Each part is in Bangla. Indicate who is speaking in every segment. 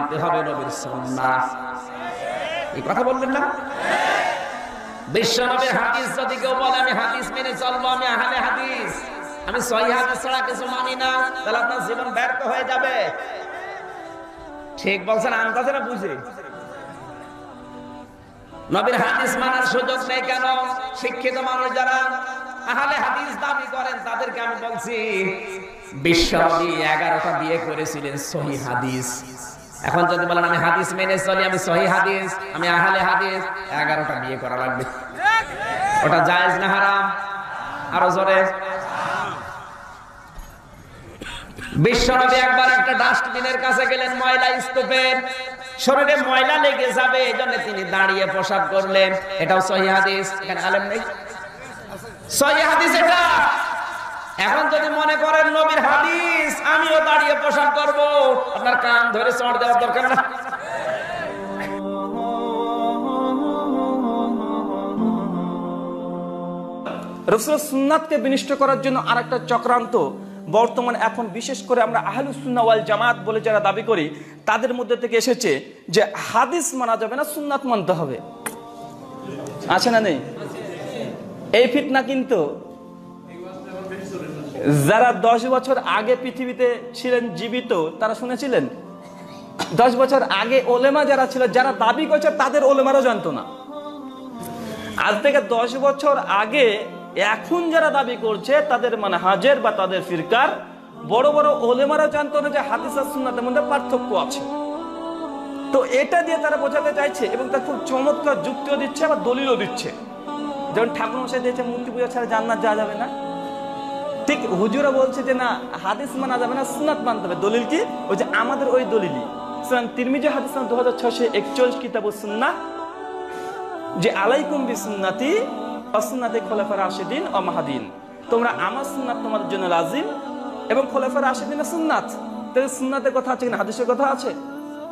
Speaker 1: মানতে হবে নবীর সুন্নাহ। এই কথা বলবেন না? বিশ্বনবীর হাদিস যদি কেউ বলে আমি হাদিস মেনে চলবো, আমি আহলে হাদিস, আমি সহিহ হাদিস ছাড়া কিছু মানি না, তাহলে আপনার জীবন ব্যর্থ হয়ে যাবে। ঠিক বলছেন, আন্দাজে না বুঝে? নবীর হাদিস মানার সুযোগ নেই কেন? শিক্ষিত মানুষ যারা আহলে হাদিস দাবি করেন তাদেরকে আমি বলছি, বিশ্বনবী 11টা বিয়ে করেছিলেন সহিহ হাদিস। এখন যদি বলেন আমি হাদিস মেনে চলি, আমি সহিহ হাদিস, আমি আহলে হাদিস, 11টা বিয়ে করা লাগবে। ওটা জায়েজ না হারাম? আরো জোরে। বিশ্বনবী একবার একটা ডাস্টবিনের কাছে গেলেন, ময়লা স্তূপের, শরীরে ময়লা লেগে যাবে এজন্য তিনি দাঁড়িয়ে প্রসাব করলেন। এটাও সহিহ হাদিস। এখানে আলেম নেই? সহিহ হাদিস এটা। এখন যদি মনে করেন নবীর হাদিস আমিও দাঁড়িয়ে প্রসাব করব, আপনার কান ধরে চড় দেওয়ার দরকার না।
Speaker 2: রাসূলের সুন্নাতকে বিনষ্ট করার জন্য আরেকটা চক্রান্ত বর্তমানে এখন বিশেষ করে আমরা আহলুস সুন্নাহ ওয়াল জামাত বলে যারা দাবি করি তাদের মধ্যে থেকে এসেছে যে হাদিস মানা যাবে না, সুন্নাত মানতে হবে। আছে না নেই? এই ফিতনা কিন্তু যারা 10 বছর আগে পৃথিবীতে ছিলেন জীবিত তারা শুনেছিলেন। 10 বছর আগে ওলেমা যারা ছিল, যারা দাবি করছে তাদের ওলেমারও জানতো না। আজ থেকে 10 বছর আগে এখন যারা দাবি করছে তাদের মানে হাজের বা তাদের ফিরকার বড় বড় ওলেমারা জানতো না যে হাদিস আর সুন্নাতের মধ্যে পার্থক্য আছে। তো এটা দিয়ে তারা বোঝাতে চাইছে এবং তার খুব চমৎকার যুক্তিও দিচ্ছে আবার দলিলও দিচ্ছে। যেমন ঠাকুর মশাই দিয়েছে মূর্তি পূজা ছাড়া জান্নাত যাওয়া যাবে না, ঠিক হুজুরা বলছে যে না হাদিস মানা যাবে না, সুন্নাত মানতে হবে। দলিল কি? ওই যে আমাদের ওই দলিলই সুনান তিরমিজি হাদিস 2641 কিতাবুস সুন্নাহ, যে আলাইকুম বিসুন্নতি ওয়া সুন্নাতি খুলাফায়ে রাশিদিন ওয়া মাহদিন, তোমরা আমার সুন্নাত তোমাদের জন্য লাজিম এবং খুলাফায়ে রাশিদিনের সুন্নাত। তাহলে সুন্নাতের কথা আছে কিনা? হাদিসের কথা আছে?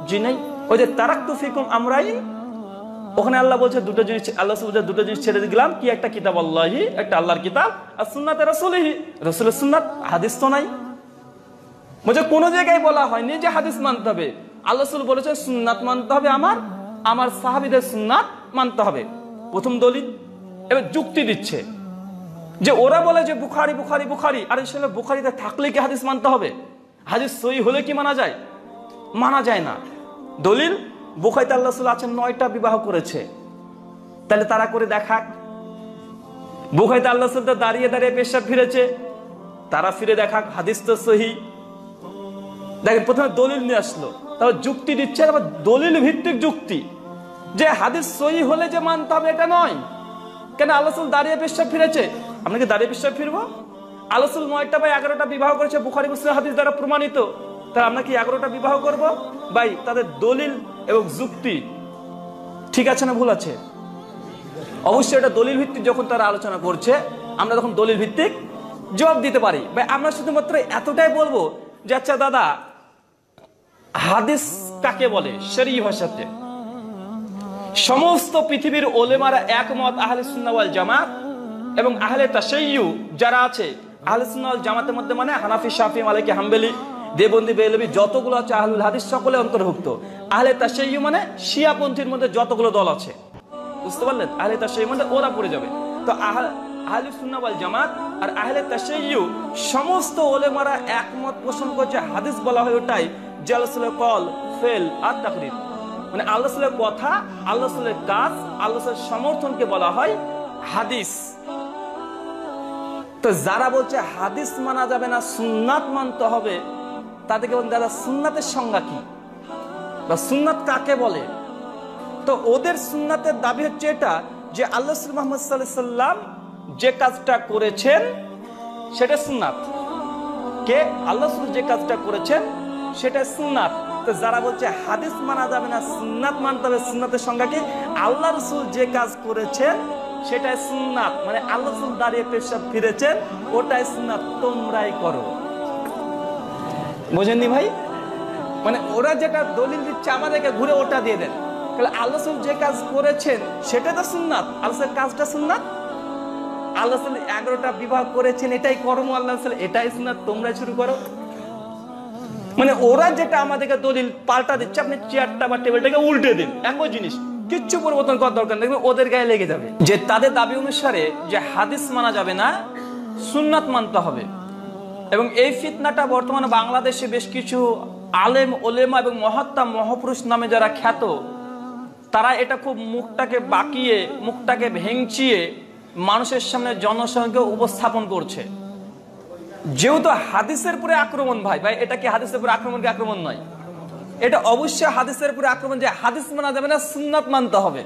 Speaker 2: জি নাই। ওই যে তারাকতু ফিকুম আমরাইন, ওখানে আল্লাহ বলছে দুটো জিনিস, আল্লাহ বলছে দুটো জিনিস ছেড়ে দিলাম। কি? একটা কিতাব আল্লাহি, একটা আল্লাহর কিতাব, আর সুন্নাতে রাসূলিহি, রাসূলের সুন্নাত। হাদিস তো নাই। বলছে কোন জায়গায় বলা হয়নি যে হাদিস মানতে হবে। আল্লাহ রাসূল বলেছেন সুন্নাত মানতে হবে, আমার সাহাবীদের সুন্নাত মানতে হবে। প্রথম দলিল। এবার যুক্তি দিচ্ছে যে ওরা বলে যে বুখারী বুখারী বুখারী, আর আসলে বুখারীতে থাকলে কি হাদিস মানতে হবে? হাদিস সহিহ হলে কি মানা যায়? মানা যায় না। দলিল, বুখারীতে আল্লাহ রাসূল আছেন 9টা বিবাহ করেছে, তাহলে তারা করে দেখাক। বুখারীতে আল্লাহ রাসূল তো দাঁড়িয়ে দাঁড়িয়ে পেশাব ফিরেছে, তারা ফিরে দেখাক, হাদিস তো সহিহ। দেখেন প্রথমে দলিল নিয়ে আসলো, তারপর যুক্তি দিচ্ছে, আবার দলিল ভিত্তিক যুক্তি যে হাদিস সহিহ হলে যে মানতে হবে এটা নয়। কেন? আল্লাহ রাসূল দাঁড়িয়ে পেশাব ফিরেছে, আমরা কি দাঁড়িয়ে পেশাব ফিরবো? আল্লাহ রাসূল 9টা বা 11টা বিবাহ করেছে, বুখারী মুসলিম হাদিস দ্বারা প্রমাণিত, তাহলে আমরা কি 11টা বিবাহ করব? ভাই তাদের দলিল এবং যুক্তি ঠিক আছে না ভুল আছে? অবশ্যই এটা দলিল ভিত্তিক। যখন তারা আলোচনা করছে আমরা তখন দলিল ভিত্তিক জবাব দিতে পারি। ভাই আমরা শুধুমাত্র এতটাই বলবো যে আচ্ছা দাদা হাদিস কাকে বলে শরঈ ভাষাতে? সমস্ত পৃথিবীর ওলেমারা একমত, আহলে সুন্নাহ ওয়াল জামাত এবং আহলে তাশাইয়্যু যারা আছে, আহলে সুন্নাহ ওয়াল জামাতের মধ্যে মানে হানাফি, শাফিঈ, মালিকি, হাম্বলি, দেবন্দী, বেলবি যতগুলো আছে আহলুল হাদিস সকলে অন্তর্ভুক্ত। আহলে তাশাইয়্যু মানে শিয়া পন্থীর মধ্যে যতগুলো দল আছে, বুঝতে পারলেন? আহলে তাশাইয়্যু মানে ওরা পড়ে যাবে। তো আহলে সুন্নাহ ওয়াল জামাত আর আহলে তাশাইয়্যু সমস্ত ওলেমারা একমত পোষণ করছে হাদিস বলা হয় ওটাই যে আল্লাহ রাসূলের কল, ফেল আর তাকরীর, মানে আল্লাহ রাসূলের কথা, আল্লাহ রাসূলের কাজ, আল্লাহ রাসূলের সমর্থনকে বলা হয় হাদিস। তো যারা বলছে হাদিস মানা যাবে না, সুন্নাত মানতে হবে, তাদেরকে বলেন দাদা সুন্নাতের সংজ্ঞা কি বা সুন্নাত কাকে বলে? তো ওদের সুন্নাতের দাবি হচ্ছে এটা যে আল্লাহ রাসূল মুহাম্মদ সাল্লাল্লাহু আলাইহি সাল্লাম যে কাজটা করেছেন সেটা সুন্নাত। কে? আল্লাহ রাসূল যে কাজটা করেছেন সেটা সুন্নাত। তো যারা বলছে হাদিস মানা যাবে না, সুন্নাত মানতে হবে, সুন্নাতের সংজ্ঞা কি? আল্লাহ রাসূল যে কাজ করেছেন সেটাই সুন্নাত, মানে আল্লাহ রাসূল দাঁড়িয়ে পেশাব ফিরেছেন ওটাই সুন্নাত, তোমরাই করো। বুঝেননি ভাই? মানে ওরা যেটা দলিল দিচ্ছে আমাদেরকে ঘুরে ওটা দিয়ে দেন। তাহলে আল্লাহ রাসূল যে কাজ করেছেন সেটা তো সুন্নাত, আল্লাহর কাজটা সুন্নাত। আল্লাহ রাসূল 11টা বিবাহ করেছেন এটাই কর্ম, আল্লাহ রাসূল এটাই সুন্নাত, তোমরা শুরু করো। মানে ওরা যেটা আমাদেরকে দলিল পাল্টা দিচ্ছে, আপনি চেয়ারটা বা টেবিলটাকে উল্টে দিন, একই জিনিস, কিচ্ছু পরিবর্তন করার দরকার নেই, ওদের গায়ে লেগে যাবে। যে তাদের দাবি অনুসারে যে হাদিস মানা যাবে না, সুন্নাত মানতে হবে। এবং এই ফিতনাটা বর্তমানে বাংলাদেশে বেশ কিছু আলেম ওলেমা এবং মহাত্মা মহাপুরুষ নামে যারা খ্যাত, তারা এটা খুব মুখটাকে বাঁকিয়ে, মুখটাকে ভেঙচিয়ে মানুষের সামনে জনসংখ্যা উপস্থাপন করছে। যেহেতু হাদিসের উপরে আক্রমণ, ভাই ভাই এটা কি হাদিসের উপরে আক্রমণ কি আক্রমণ নয়? এটা অবশ্যই হাদিসের উপরে আক্রমণ, যে হাদিস মানা যাবে না, সুন্নাত মানতে হবে।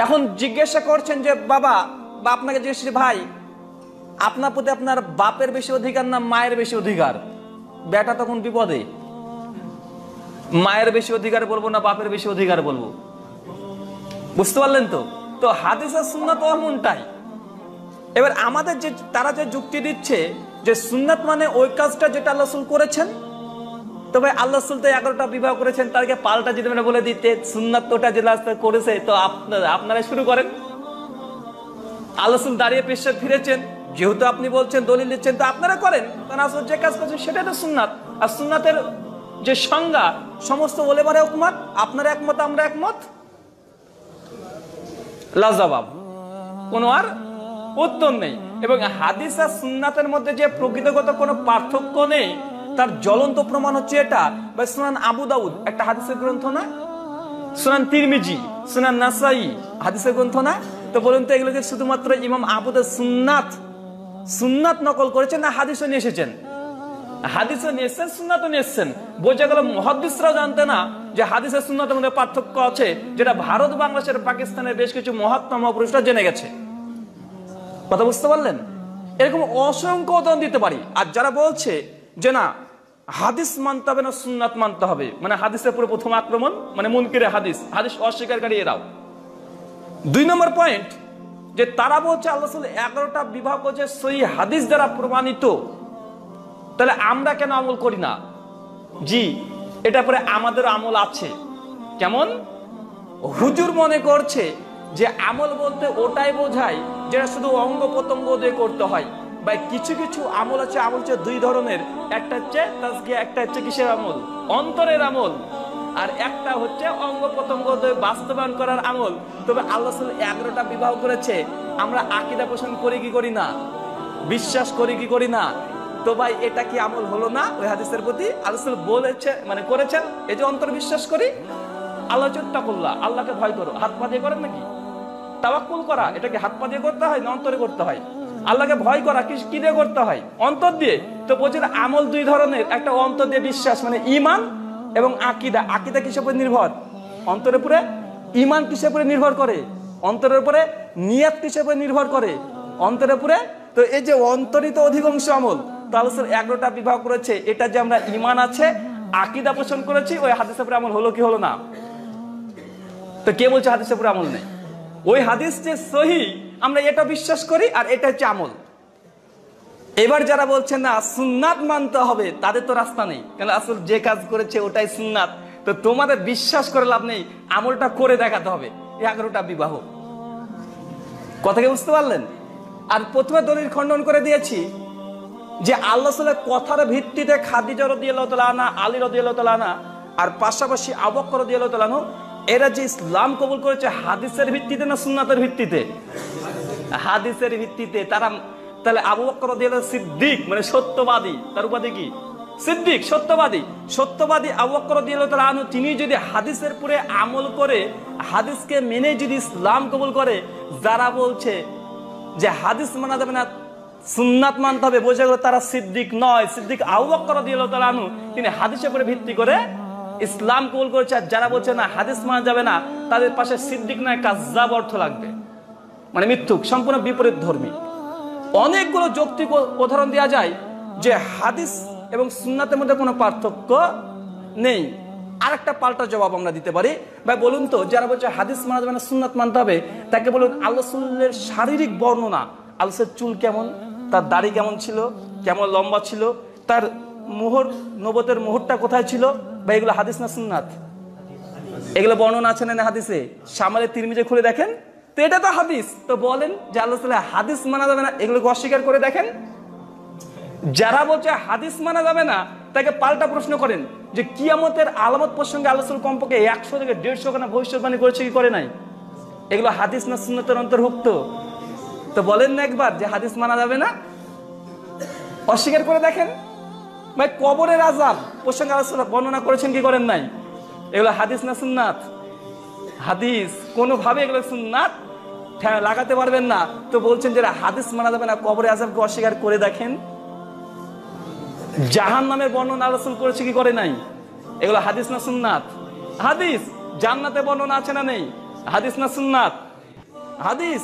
Speaker 2: এখন জিজ্ঞাসা করছেন যে বাবা, বা আপনাকে জিজ্ঞেস, ভাই আপনার প্রতি আপনার বাপের বেশি অধিকার না মায়ের বেশি অধিকার? বেটা তখন বিপদে, মায়ের বেশি অধিকার বলবো না বাপের বেশি অধিকার বলবো? বুঝতে পারলেন তো? তো হাদিস আর সুন্নাত এমনটাই। এবার আমাদের যে তারা যে যুক্তি দিচ্ছে যে সুন্নাত মানে ওই কাজটা যেটা আল্লাহ রাসূল করেছেন, তবে আল্লাহ রাসূল তো 11টা বিবাহ করেছেন, তাকে পাল্টা যদি মানে বলে দিতে সুন্নাত তোটা যে রাস্তা করেছে, তো আপনারা শুরু করেন। আল্লাহ রাসূল দাঁড়িয়ে পেশাব ফিরেছেন, যেহেতু আপনি বলছেন দলিল দিচ্ছেন, তো আপনারা করেন, কারণ আসলে যে কাজ করছেন সেটাই তো সুন্নাত। আর সুন্নাতের যে সংজ্ঞা সমস্ত ওলেমার একমত, আপনারা একমত, আমরা একমত, লাজবাব, কোনো আর উত্তর নেই। এবং হাদিস আর সুন্নাতের মধ্যে যে প্রকৃতিগত কোনো পার্থক্য নেই, তার জ্বলন্ত প্রমাণ হচ্ছে এটা। বা সুনান আবু দাউদ একটা হাদিসের গ্রন্থ না? সুনান তিরমিজি, সুনান নাসাই হাদিসের গ্রন্থ না? তো বলুন তো, এগুলোকে শুধুমাত্র ইমাম আবু দাউদ সুন্নাত নকল করেছেন না হাদিসও নিয়ে এসেছেন? হাদিসও নিয়ে এসেছেন, সুন্নাতও নিয়ে এসেছেন। বোঝা গেল মুহাদ্দিসরাও জানতে না যে হাদিস আর সুন্নাতের মধ্যে পার্থক্য আছে, যেটা ভারত, বাংলাদেশের, পাকিস্তানের বেশ কিছু মহাত্মা মহাপুরুষরা জেনে গেছে। কথা বুঝতে পারলেন? এরকম অসংখ্য উদাহরণ দিতে পারি। আর যারা বলছে যে না হাদিস মানতে হবে না সুন্নাত মানতে হবে, মানে হাদিসের পুরো প্রথম আক্রমণ, মানে মুনকিরে হাদিস, হাদিস অস্বীকারী এরাও। 2 নম্বর পয়েন্ট, যে তারা বলছে আল্লাহ রাসূল 11টা বিবাহ করেছে সহিহ হাদিস দ্বারা প্রমাণিত, তাহলে আমরা কেন আমল করি না? জি, এটা পরে আমাদের আমল আছে। কেমন? হুজুর মনে করছে যে আমল বলতে ওটাই বোঝায় যেটা শুধু অঙ্গ প্রত্যঙ্গ দিয়ে করতে হয়। বা কিছু কিছু আমল আছে, আমল হচ্ছে 2 ধরনের, একটা হচ্ছে তাজকিয়া, একটা হচ্ছে কিসের আমল? অন্তরের আমল। আর একটা হচ্ছে অঙ্গ প্রত্যঙ্গ দিয়ে বাস্তবায়ন করার আমল। তবে আল্লাহ রাসূল 11টা বিবাহ করেছে, আমরা আকীদা পোষণ করি কি করি না? বিশ্বাস করি কি করি না? তো ভাই এটা কি আমল হলো না ওই হাদিসের প্রতি? আল্লাহ রাসূল বলেছে, মানে করেছেন, এই যে অন্তর বিশ্বাস করি, আল্লাহ তাকুল্লাহ, আল্লাহকে ভয় করো, হাত পা দিয়ে করেন নাকি? তাওয়াক্কুল করা, এটাকে হাত পা দিয়ে করতে হয় না অন্তরে করতে হয়? আল্লাহকে ভয় করা কি দিয়ে করতে হয়? অন্তর দিয়ে। তো বলছেন আমল 2 ধরনের, একটা অন্তর দিয়ে বিশ্বাস মানে ঈমান, এবং আকীদা। আকীদা কিসের উপর নির্ভর? অন্তরের উপরে। ঈমান কিসের উপরে নির্ভর করে? অন্তরের উপরে। নিয়াত কিসের উপরে নির্ভর করে? অন্তরের উপরে। তো এই যে অন্তরিত অধিকাংশ আমল, তাহলে 11টা বিবাহ করেছে, এটা যে আমরা ঈমান আছে, আকীদা পোষণ করেছি, ওই হাদিসের উপরে আমল হলো কি হলো না? তো কে বলছে হাদিসের উপরে আমল নেই? ওই হাদিস যে সহিহ, আমরা এটা বিশ্বাস করি, আর এটা হচ্ছে আমল। এবার যারা বলছেন না সুন্নাত মানতে হবে, তাদের তো রাস্তা নেই, কারণ আসল যে কাজ করেছে ওটাই সুন্নাত। তো তোমাদের বিশ্বাস করে লাভ নেই, আমলটা করে দেখাতে হবে। 11টা বিবাহ, কথা কি বুঝতে পারলেন? আর প্রথমে দলিল খণ্ডন করে দিয়েছি যে আল্লাহ রাসূলের কথার ভিত্তিতে খাদিজা রাদিয়াল্লাহু তাআলা আনহা, আলী রাদিয়াল্লাহু তাআলা আনহা, আর পাশাপাশি আবু বকর রাদিয়াল্লাহু তাআলা আনহু, এরা যে ইসলাম কবুল করেছে হাদিসের ভিত্তিতে না সুন্নাতের ভিত্তিতে? হাদিসের ভিত্তিতে। তারা তাহলে আবু বকর রাদিয়াল্লাহু সিদ্দিক, মানে সত্যবাদী, তার উপাধি কি? সিদ্দিক, সত্যবাদী। সত্যবাদী আবু বকর রাদিয়াল্লাহু তাআলা আনহু, তিনি যদি হাদিসের পুরে আমল করে, হাদিসকে মেনে যদি ইসলাম কবুল করে, যারা বলছে যে হাদিস মানা যাবে না সুন্নাত মানতে হবে, বোঝা গেল তারা সিদ্দিক নয়। সিদ্দিক আবু বকর রাদিয়াল্লাহু তাআলা আনহু, তিনি হাদিসের উপরে ভিত্তি করে ইসলাম কবুল করেছে। আর যারা বলছে না হাদিস মানা যাবে না, তাদের পাশে সিদ্দিক নয় কাজ্জাব অর্থ লাগবে, মানে মিথ্যুক, সম্পূর্ণ বিপরীত ধর্মী। অনেকগুলো যৌক্তিক উদাহরণ দেওয়া যায় যে হাদিস এবং সুন্নাতের মধ্যে কোনো পার্থক্য নেই। আরেকটা পাল্টা জবাব আমরা দিতে পারি, ভাই বলুন তো, যারা বলছে হাদিস মানা যাবে না সুন্নাত মানতে হবে, তাকে বলুন আল্লাহ রাসূলের শারীরিক বর্ণনা, আল্লাহ রাসূলের চুল কেমন, তার দাড়ি কেমন ছিল, কেমন লম্বা ছিল, তার মোহর, নবুয়তের মোহরটা কোথায় ছিল, বা এগুলো হাদিস না সুন্নাত? এগুলো বর্ণনা আছে না হাদিসে? শামালে তিরমিজি খুলে দেখেন, তো এটা তো হাদিস। তো বলেন যে আল্লাহ রাসূলের হাদিস মানা যাবে না, এগুলোকে অস্বীকার করে দেখেন। যারা বলছে হাদিস মানা যাবে না, তাকে পাল্টা প্রশ্ন করেন যে কিয়ামতের আলামত প্রসঙ্গে আল্লাহ রাসূল কমপক্ষে 100 থেকে 150 খানা ভবিষ্যৎবাণী করেছে কি করে নাই? এগুলো হাদিস না সুন্নতের অন্তর্ভুক্ত? তো বলেন না একবার যে হাদিস মানা যাবে না? অস্বীকার করে দেখেন। ভাই কবরের আযাব প্রসঙ্গে আল্লাহ রাসূল বর্ণনা করেছেন কি করেন নাই? এগুলো হাদিস না সুন্নাত? হাদিস। কোনোভাবে এগুলো সুন্নাত লাগাতে পারবেন না। তো বলছেন যে হাদিস মানা যাবে না, কবরের আযাবকে অস্বীকার করে দেখেন। জাহান্নামের বর্ণনা আল্লাহ রাসূল করেছে কি করে নাই? এগুলো হাদিস না সুন্নাত? হাদিস। জান্নাতের বর্ণনা আছে না নেই? হাদিস না সুন্নাত? হাদিস।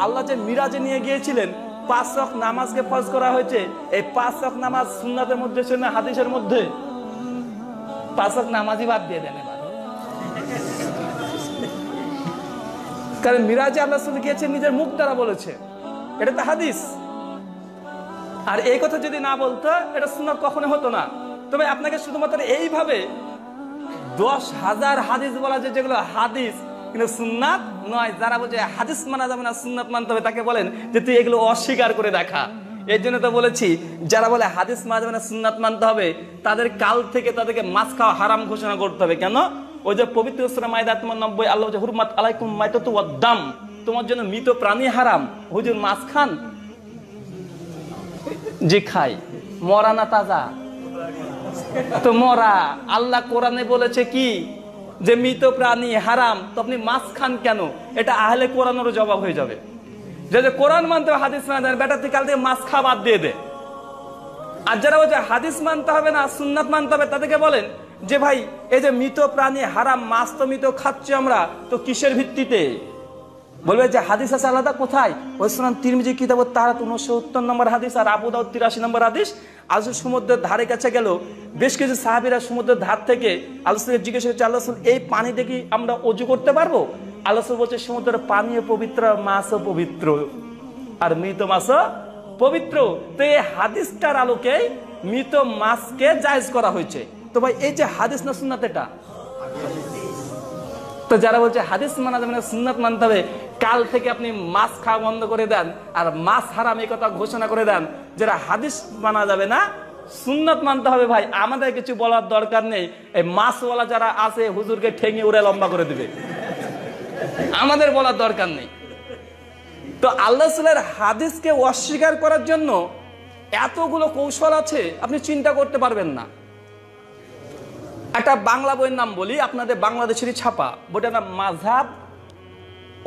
Speaker 2: আল্লাহ যে মিরাজে নিয়ে গিয়েছিলেন, 5 ওয়াক্ত নামাজকে ফরজ করা হয়েছে। এই 5 ওয়াক্ত নামাজ সুন্নাতের মধ্যে ছিল না হাদিসের মধ্যে? 5 ওয়াক্ত নামাজই বাদ দিয়ে দেন এবার। কারণ মিরাজে আল্লাহ রাসূল গিয়েছেন নিজের মুখ দ্বারা বলেছে, এটা তো হাদিস। আর এই কথা যদি না বলতো এটা সুন্নাত কখনো হতো না। তবে আপনাকে শুধুমাত্র এইভাবে 10,000 হাদিস বলা যায় যেগুলো হাদিস কিন্তু সুন্নাত নয়, যারা বলছে হাদিস মানা যাবে না সুন্নাত মানতে হবে, তাকে বলেন যে তুই এগুলো অস্বীকার করে দেখা। এর জন্য তো বলেছি যারা বলে হাদিস মানা যাবে না সুন্নাত মানতে হবে, তাদের কাল থেকে তাদেরকে মাছ খাওয়া হারাম ঘোষণা করতে হবে। কেন? ওই যে পবিত্র সূরা মাইদা 90 আল্লাহ বলছে হুরমাত আলাইকুম মাইতাতু ওয়াদ-দাম, তোমার জন্য মৃত প্রাণী হারাম। হুজুর মাছ খান? জি খাই। মরা না তাজা? তো মরা। আল্লাহ কোরআনে বলেছে কি যে মৃত প্রাণী হারাম, তো আপনি মাছ খান কেন? এটা আহলে কোরআনেরও জবাব হয়ে যাবে যে কোরআন মানতে হবে হাদিস মানতে হবে, বেটা তুই কাল থেকে মাছ খাওয়া বাদ দিয়ে দে। আর যারা বলছে হাদিস মানতে হবে না সুন্নাত মানতে হবে, তাদেরকে বলেন যে ভাই এই যে মৃত প্রাণী হারাম, মাছ তো মৃত খাচ্ছি আমরা, তো কিসের ভিত্তিতে? বলবে যে হাদিস আছে আলাদা। কোথায়? ওই সুনান তিরমিজি কিতাব তাহারাত 69 নম্বর হাদিস আর আবু দাউদ 83 নম্বর হাদিস। আল্লাহ সমুদ্রের ধারে কাছে গেল, বেশ কিছু সাহাবীরা সমুদ্রের ধার থেকে আল্লাহকে জিজ্ঞেস করছে আল্লাহ রাসূল এই পানি দেখি আমরা ওযু করতে পারবো? আল্লাহ বলছে সমুদ্রের পানিও পবিত্র, মাছও পবিত্র, আর মৃত মাছও পবিত্র। তো এই হাদিসটার আলোকে মৃত মাছকে জায়েজ করা হয়েছে। তো ভাই এই যে হাদিস না সুন্নাত এটা? তো যারা বলছে হাদিস মানা যাবে না সুন্নাত মানতে হবে, কাল থেকে আপনি মাছ খাওয়া বন্ধ করে দেন আর মাছ হারাম এই কথা ঘোষণা করে দেন। যারা হাদিস মানা যাবে না সুন্নাত মানতে হবে, ভাই আমাদের কিছু বলার দরকার নেই। এই মাছওয়ালা যারা আছে হুজুরকে ঠেঙে উড়ে লম্বা করে দিবে, আমাদের বলার দরকার নেই। তো আল্লাহ রাসূলের হাদিসকে অস্বীকার করার জন্য এতগুলো কৌশল আছে আপনি চিন্তা করতে পারবেন না। একটা বাংলা বইয়ের নাম বলি, আপনাদের বাংলাদেশেরই ছাপা, বইটার নাম মাযহাব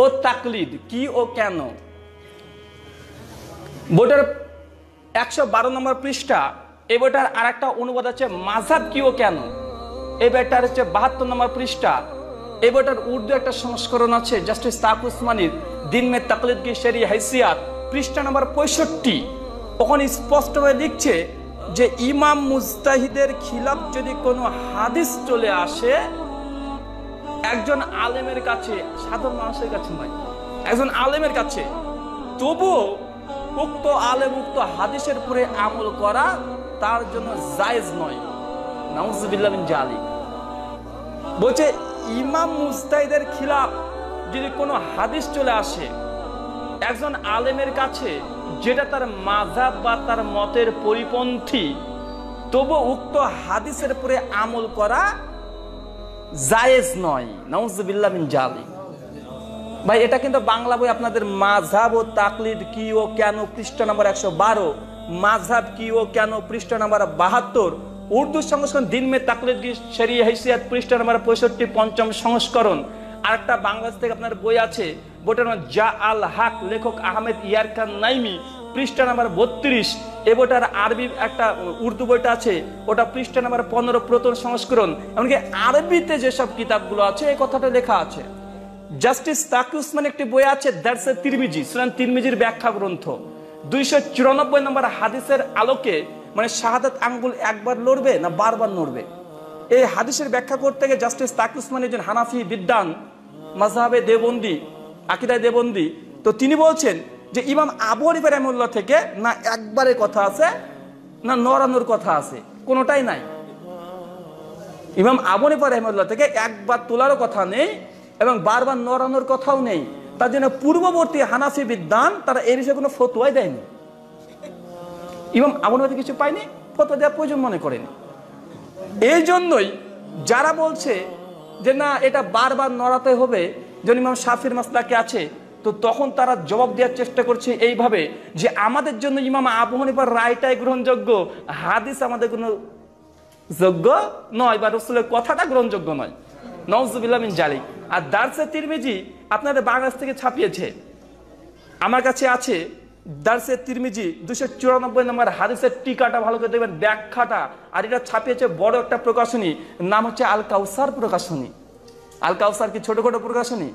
Speaker 2: ও তাকলিদ কি ও কেন। বইটার 112 নম্বর পৃষ্ঠা। এই বইটার আর একটা অনুবাদ আছে মাযহাব কি ও কেন। এই বইটার হচ্ছে 72 নম্বর পৃষ্ঠা। এই বইটার উর্দু একটা সংস্করণ আছে জাস্টিস তাকি উসমানীর দিন মে তাকলিদ কি শরঈ হাইসিয়াত, পৃষ্ঠা নম্বর 65। ওখানে স্পষ্ট হয়ে লিখছে যে ইমাম মুজতাহিদের খিলাফ যদি কোনো হাদিস চলে আসে, একজন আলেমের কাছে, সাধারণ মানুষের কাছে নয়, একজন আলেমের কাছে, তবুও উক্ত আলেম উক্ত হাদিসের উপরে আমল করা তার জন্য জায়েজ নয়। নাউজুবিল্লাহ মিন জালিক। বলছে ইমাম মুজতাহিদের খিলাফ যদি কোনো হাদিস চলে আসে একজন আলেমের কাছে, যেটা তার মাযহাব বা তার মতের পরিপন্থী, তবু উক্ত হাদিসের উপরে আমল করা জায়েজ নয়। নাউজুবিল্লাহ মিন জালিক। ভাই এটা কিন্তু বাংলা বই আপনাদের মাযহাব ও তাকলিদ কি ও কেন পৃষ্ঠা নম্বর 112, মাযহাব কি ও কেন পৃষ্ঠা নম্বর 72, উর্দু সংস্করণ দিন মে তাকলিদ কি শরঈ হাইসিয়াত পৃষ্ঠা নম্বর 65 পঞ্চম সংস্করণ। আরেকটা বাংলাদেশ থেকে আপনার বই আছে, বইটার নাম জা আল হক, লেখক আহমেদ ইয়ারকান নাইমি, পৃষ্ঠা নাম্বার 32। এ বইটার আরবি একটা উর্দু বইটা আছে, ওটা পৃষ্ঠা নাম্বার 15 প্রথম সংস্করণ। এমনকি আরবিতে যেসব কিতাবগুলো আছে এই কথাটা লেখা আছে। জাস্টিস তাকি উসমানী একটি বই আছে দ্যাটস এ তিরমিজি, সুনান তিরমিজির ব্যাখ্যা গ্রন্থ, 294 নম্বর হাদিসের আলোকে, মানে শাহাদাত আঙ্গুল একবার লড়বে না বারবার নড়বে, এই হাদিসের ব্যাখ্যা করতে গিয়ে জাস্টিস তাকি উসমানী একজন হানাফি বিদ্বান, মাযহাবে দেওবন্দি, আকীদায়ে দেওবন্দি। তো তিনি বলছেন যে ইমাম আবু হানিফা রাহিমাহুল্লাহ থেকে না একবারের কথা আছে না নড়ানোর কথা আছে, কোনোটাই নাই। ইমাম আবু হানিফা রাহিমাহুল্লাহ থেকে একবার তোলারও কথা নেই এবং বারবার নড়ানোর কথাও নেই। তার জন্য পূর্ববর্তী হানাফি বিদ্বান তারা এই বিষয়ে কোনো ফতোয়াই দেয়নি। ইমাম আবু হানিফা কিছু পায়নি, ফতোয়া দেওয়ার প্রয়োজন মনে করেনি। এই জন্যই যারা বলছে যে না এটা বারবার নড়াতে হবে, যেমন ইমাম শাফির মাসলাকে আছে, তো তখন তারা জবাব দেওয়ার চেষ্টা করছে এইভাবে যে আমাদের জন্য ইমাম আবু হানিফার রায়টাই গ্রহণযোগ্য, হাদিস আমাদের কোনো যোগ্য নয়, বা রাসূলের কথাটা গ্রহণযোগ্য নয়। নাউযুবিল্লাহ মিন জালিক। আর দারসে তিরমিজি আপনাদের বাংলাদেশ থেকে ছাপিয়েছে, আমার কাছে আছে দারসে তিরমিজি 294 নম্বর হাদিসের টিকাটা ভালো করে দেখবেন, ব্যাখ্যাটা। আর এটা ছাপিয়েছে বড় একটা প্রকাশনী, নাম হচ্ছে আল কাউসার প্রকাশনী। আল কাউসার কি ছোটখাটো প্রকাশনী?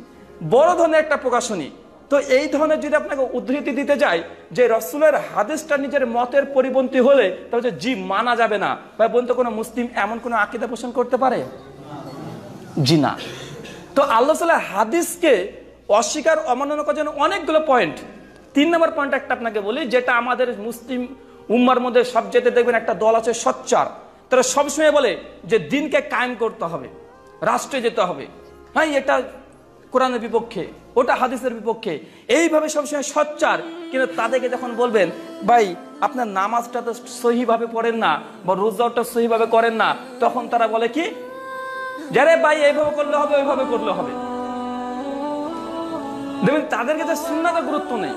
Speaker 2: বড় ধরনের একটা প্রকাশনী। তো এই ধরনের যদি আপনাকে উদ্ধৃতি দিতে যায় যে রাসূলের হাদিসটা নিজের মতের পরিপন্থী হলে তাহলে জি মানা যাবে না, বা বলতে কোনো মুসলিম এমন কোনো আকীদা পোষণ করতে পারে? জি না। তো আল্লাহ তাআলার হাদিসকে অস্বীকার অমান্য করার জন্য অনেকগুলো পয়েন্ট। 3 নম্বর পয়েন্ট একটা আপনাকে বলি, যেটা আমাদের মুসলিম উম্মার মধ্যে সবচেয়ে দেখবেন একটা দল আছে সোচ্চার, তারা সবসময় বলে যে দিনকে কায়েম করতে হবে, রাষ্ট্রে যেতে হবে, হ্যাঁ এটা কোরআনের বিপক্ষে, ওটা হাদিসের বিপক্ষে, এইভাবে সবসময় সোচ্চার। কিন্তু তাদেরকে যখন বলবেন ভাই আপনার নামাজটা তো সহিভাবে পড়েন না, বা রোজাটা সহিভাবে করেন না, তখন তারা বলে কি যারে ভাই এইভাবে করলে হবে, ওইভাবে করলে হবে। দেখবেন তাদের কাছে সুন্নাতের গুরুত্ব নেই,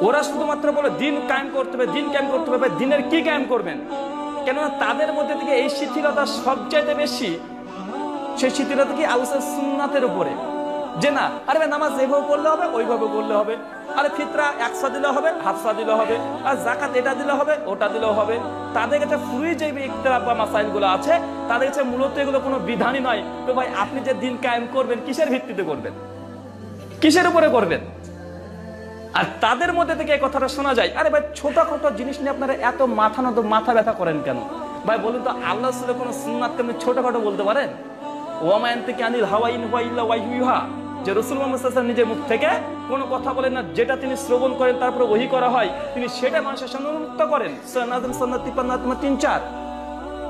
Speaker 2: ওরা শুধুমাত্র বলে দিন কায়েম করতে হবে, দিন কায়েম করতে হবে। দিনের কি কায়েম করবেন? কেননা তাদের মধ্যে থেকে এই শিথিলতা সবচাইতে বেশি, সেই শিথিলতা কি আলোচনা সুন্নাতের উপরে, যে না আরে ভাই নামাজ এইভাবে করলে হবে, ওইভাবে করলে হবে, আরে ফিতরা 100 দিলে হবে, 1/2 দিলে হবে, আর যাকাত এটা দিলে হবে, ওটা দিলেও হবে। তাদের কাছে ফুরি যে ইখতিলাফ বা মাসাইল গুলো আছে, তাদের কাছে মূলত এগুলো কোনো বিধানই নয়। তো ভাই আপনি যে দিন কায়েম করবেন কিসের ভিত্তিতে করবেন, কিসের উপরে করবেন? আর তাদের মধ্যে থেকে এই কথাটা শোনা যায়, আরে ভাই ছোটখাটো জিনিস নিয়ে আপনারা এত মাথা ব্যথা করেন কেন? ভাই বলুন তো আল্লাহ রাসূলের কোনো সুন্নাতকে আপনি ছোটখাটো বলতে পারেন? ওয়ামা ইয়ানতিকু আনিল হাওয়া ইন হুয়া ইল্লা ওয়াহয়ুহা, যে রাসূল মুহাম্মদ সাল্লাল্লাহু আলাইহি ওয়াসাল্লাম নিজের মুখ থেকে কোনো কথা বলেন না, যেটা তিনি শ্রবণ করেন তারপরে ওহী করা হয়, তিনি সেটা মানুষের সামনে উন্মুক্ত করেন। সূরা নাজম 53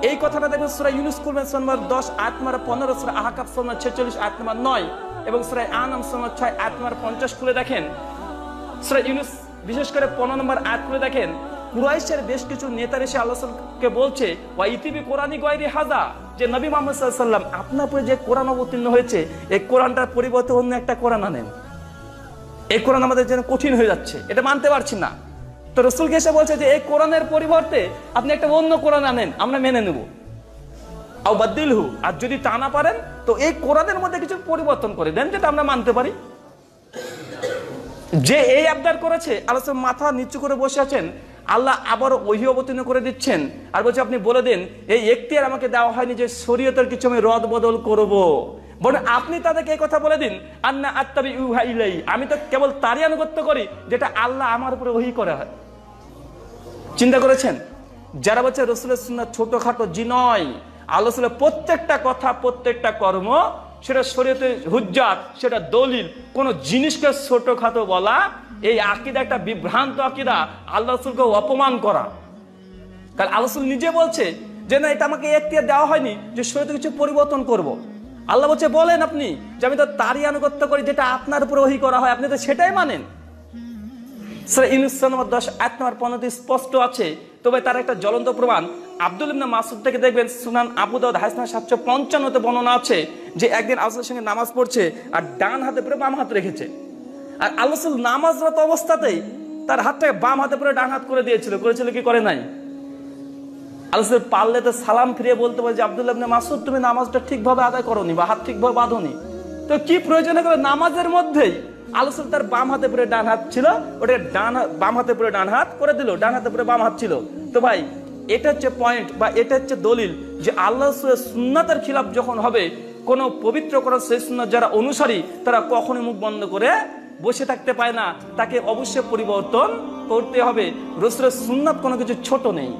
Speaker 2: এই কথাটা দেখবেন সূরা ইউনূস করবেন 10 আয়াত নম্বর 15, সূরা আহকাফ 46 আয়াত নম্বর 9, এবং সূরা আনাম 6 আয়াত নম্বর 50 খুলে দেখেন। সূরা ইউনূস বিশেষ করে 15 নম্বর আয়াত খুলে দেখেন, কুরাইশের বেশ কিছু নেতার এসে আল্লাহ রাসূলকে বলছে ওয়া ইতিবি কোরআনি গায়রি হাযা, যে নবী মুহাম্মদ সাল্লাল্লাহু আলাইহি ওয়াসাল্লাম আপনার উপরে যে কোরআন অবতীর্ণ হয়েছে এই কোরআনটার পরিবর্তে অন্য একটা কোরআন আনেন, এই কোরআন আমাদের জন্য কঠিন হয়ে যাচ্ছে, এটা মানতে পারছি না। তো রাসূলকে এসে বলছে যে এই কোরআনের পরিবর্তে আপনি একটা অন্য কোরআন আনেন, আমরা মেনে নেব। আও বাদদিলহু, আর যদি তা না পারেন তো এই কোরআনের মধ্যে কিছু পরিবর্তন করে দেন যেটা আমরা মানতে পারি। যে এই আবদার করেছে আল্লাহ মাথা নিচু করে বসে আছেন, আল্লাহ আবার ওহী অবতীর্ণ করে দিচ্ছেন আর বলছে আপনি বলে দিন এই এখতিয়ার আমাকে দেওয়া হয়নি যে শরীয়তের কিছু আমি রদ বদল করব, বলে আপনি তাদেরকে এই কথা বলে দিন আন্না আত্তাবি উহা ইলাই, আমি তো কেবল তারই আনুগত্য করি যেটা আল্লাহ আমার উপরে ওহী করা হয়। চিন্তা করেছেন যারা বলছে রাসূলের সুন্নাত ছোটখাটো জি নয়, আল্লাহ রাসূলের প্রত্যেকটা কথা প্রত্যেকটা কর্ম সেটা শরীয়তের হুজ্জাত, সেটা দলিল। কোন জিনিসকে ছোটখাটো বলা এই আকীদা একটা বিভ্রান্ত আকীদা, আল্লাহ রাসূলকে অপমান করা। কারণ আল্লাহ রাসূল নিজে বলছে যে না এটা আমাকে এখতিয়ার দেওয়া হয়নি যে শরীয়তে কিছু পরিবর্তন করব। আল্লাহ বলছে বলেন আপনি যে আমি তো তারই আনুগত্য করি যেটা আপনার উপর ওহী করা হয়, আপনি তো সেটাই মানেন। সূরা ইউনূস 10 আয়াত নম্বর 15 স্পষ্ট আছে। তবে তার একটা জ্বলন্ত প্রমাণ আব্দুল ইবনে মাসউদ থেকে দেখবেন, সুনান আবু দাউদ হাদিস নম্বর 755 তে বর্ণনা আছে যে একদিন আল্লাহর সঙ্গে নামাজ পড়ছে আর ডান হাতে পরে বাম হাত রেখেছে, আর আল্লাহ রাসূল নামাজরত অবস্থাতেই তার হাতটাকে বাম হাতে পরে ডান হাত করে করেছিল কি করে নাই? আল্লাহ রাসূল পারলে তো সালাম ফিরিয়ে বলতে পারে যে আব্দুল্লাহ ইবনে মাসউদ তুমি নামাজটা ঠিকভাবে আদায় করোনি বা হাত ঠিকভাবে বাঁধোনি, তো কি প্রয়োজন হবে নামাজের মধ্যেই আল্লাহ রাসূল তার বাম হাতে পরে ডান হাত ছিল ওটা বাম হাতে পরে ডান হাত করে দিল, ডান হাতে পরে বাম হাত ছিল। তো ভাই এটা হচ্ছে পয়েন্ট বা এটা হচ্ছে দলিল যে আল্লাহ রাসূলের সুন্নাতের খিলাফ যখন হবে, কোন পবিত্র কোন সেই সুন্নাত যারা অনুসারী তারা কখনোই মুখ বন্ধ করে বসে থাকতে পায় না, তাকে অবশ্যই পরিবর্তন করতে হবে। রাসূলের সুন্নাত কোনো কিছু ছোট নেই।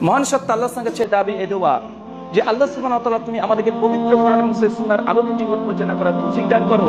Speaker 2: মহান সত্য আল্লাহর সঙ্গে ছে দাবি এ দোয়া যে আল্লাহ সুবহানাহু ওয়া তাআলা তুমি আমাদেরকে পবিত্র কোরআন এবং সুন্নাহর আলোতে জীবন পরিচালনা করার তৌফিক দান করো।